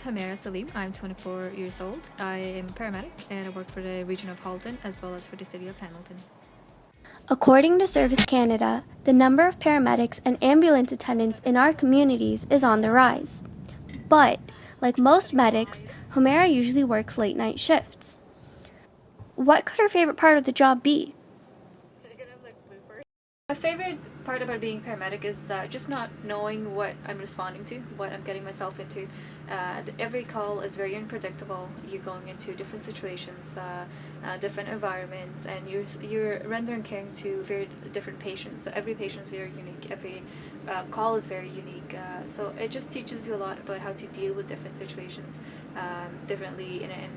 Humaira Salim. I'm 24 years old. I am a paramedic and I work for the region of Halton as well as for the city of Hamilton. According to Service Canada, the number of paramedics and ambulance attendants in our communities is on the rise. But, like most medics, Humaira usually works late-night shifts. What could her favorite part of the job be? My favorite part about being a paramedic is just not knowing what I'm responding to, what I'm getting myself into. Every call is very unpredictable. You're going into different situations, different environments, and you're rendering care to very different patients. So every patient is very unique. Every call is very unique. So it just teaches you a lot about how to deal with different situations differently, and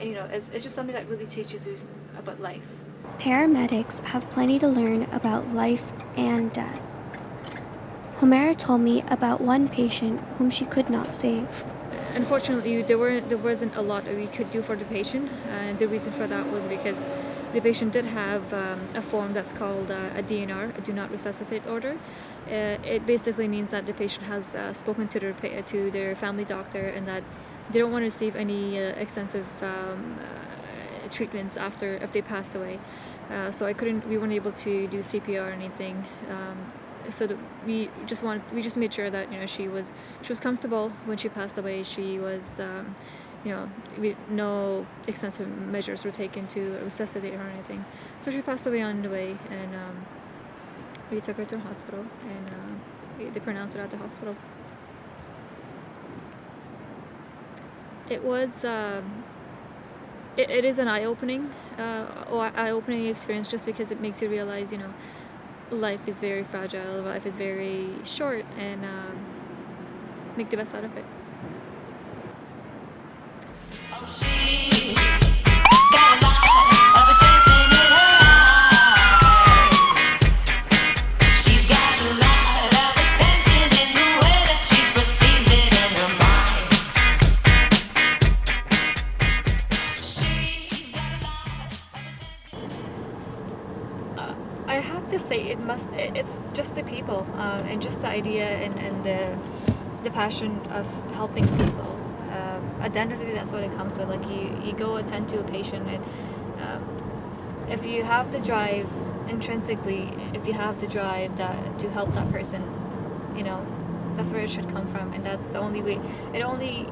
you know, it's just something that really teaches you about life. Paramedics have plenty to learn about life and death. Humaira told me about one patient whom she could not save. Unfortunately, there wasn't a lot that we could do for the patient, and the reason for that was because the patient did have a form that's called a DNR, a Do Not Resuscitate Order. It basically means that the patient has spoken to their family doctor and that they don't want to receive any extensive treatments after if they pass away. So we weren't able to do CPR or anything. So that we just made sure that, you know, she was comfortable when she passed away. She was no extensive measures were taken to resuscitate her or anything. So she passed away on the way, and we took her to the hospital, and they pronounced it at the hospital. It was it is an eye-opening experience, just because it makes you realize, you know, life is very fragile, life is very short, and make the best out of it. I have to say it's just the people, and just the idea, and the passion of helping people. At the end of the day, that's what it comes with. Like, you go attend to a patient, and if you have the drive intrinsically, if you have the drive to help that person, you know, that's where it should come from, and that's the only way. It only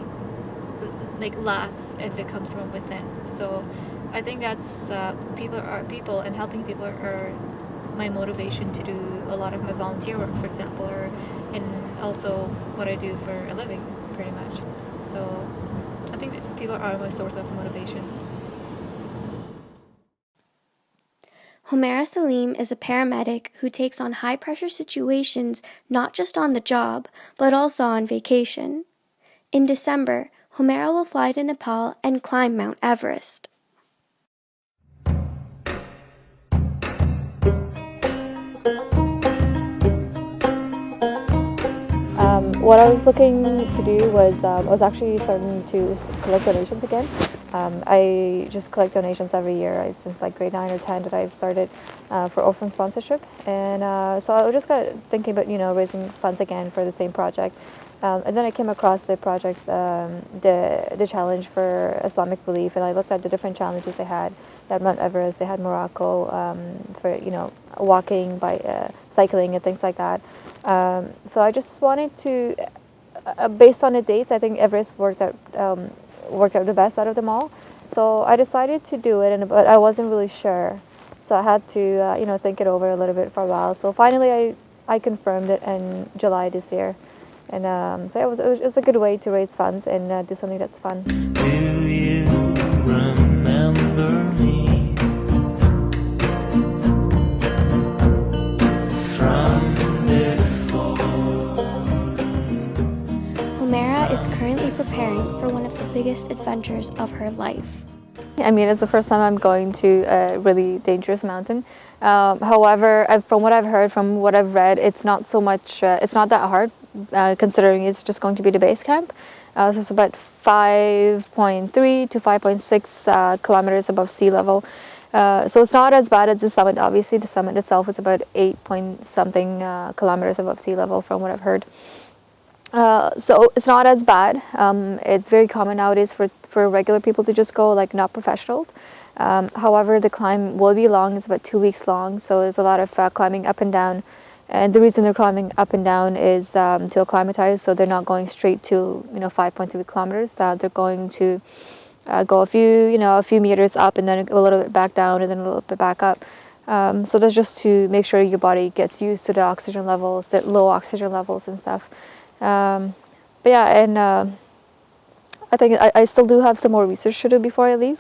lasts if it comes from within. So I think that's people, and helping people are my motivation to do a lot of my volunteer work, for example, and also what I do for a living, pretty much. So I think that people are my source of motivation. Humaira Salim is a paramedic who takes on high-pressure situations not just on the job, but also on vacation. In December, Humaira will fly to Nepal and climb Mount Everest. What I was looking to do was I was actually starting to collect donations again. I just collect donations every year since like grade 9 or 10 that I've started for orphan sponsorship, and so I was just kind of thinking about, you know, raising funds again for the same project. And then I came across the project, the challenge for Islamic belief, and I looked at the different challenges they had. They had Mount Everest, they had Morocco, for, you know, walking, by cycling and things like that. So I just wanted to, based on the dates, I think Everest worked out the best out of them all. So I decided to do it, but I wasn't really sure. So I had to, you know, think it over a little bit for a while. So finally, I confirmed it in July this year. And so it was a good way to raise funds and do something that's fun. Do you remember me from before? Humaira is currently preparing for one of the biggest adventures of her life. I mean, it's the first time I'm going to a really dangerous mountain. However, from what I've heard, from what I've read, it's not so much, it's not that hard, considering it's just going to be the base camp. So it's about 5.3 to 5.6 kilometers above sea level. So it's not as bad as the summit. Obviously, the summit itself is about 8 point something kilometers above sea level, from what I've heard. So it's not as bad. It's very common nowadays for regular people to just go, like not professionals. However, the climb will be long. It's about 2 weeks long, so there's a lot of climbing up and down. And the reason they're climbing up and down is to acclimatize, so they're not going straight to 5.3 kilometers. They're going to go a few meters up and then a little bit back down and then a little bit back up. So that's just to make sure your body gets used to the oxygen levels, the low oxygen levels and stuff. But yeah, and I think I still do have some more research to do before I leave.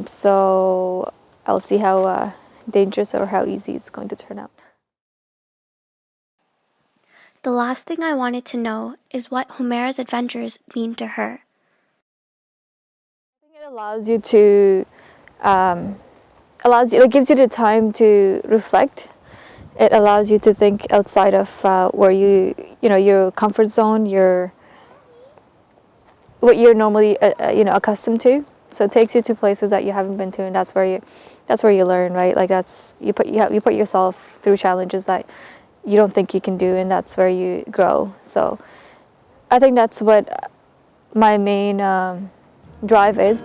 So I'll see how dangerous or how easy it's going to turn out. The last thing I wanted to know is what Humaira's adventures mean to her. I think it allows you to, it gives you the time to reflect. It allows you to think outside of where your comfort zone, what you're normally accustomed to. So it takes you to places that you haven't been to, and that's where you learn, right? Like you put yourself through challenges that you don't think you can do, and that's where you grow. So I think that's what my main drive is.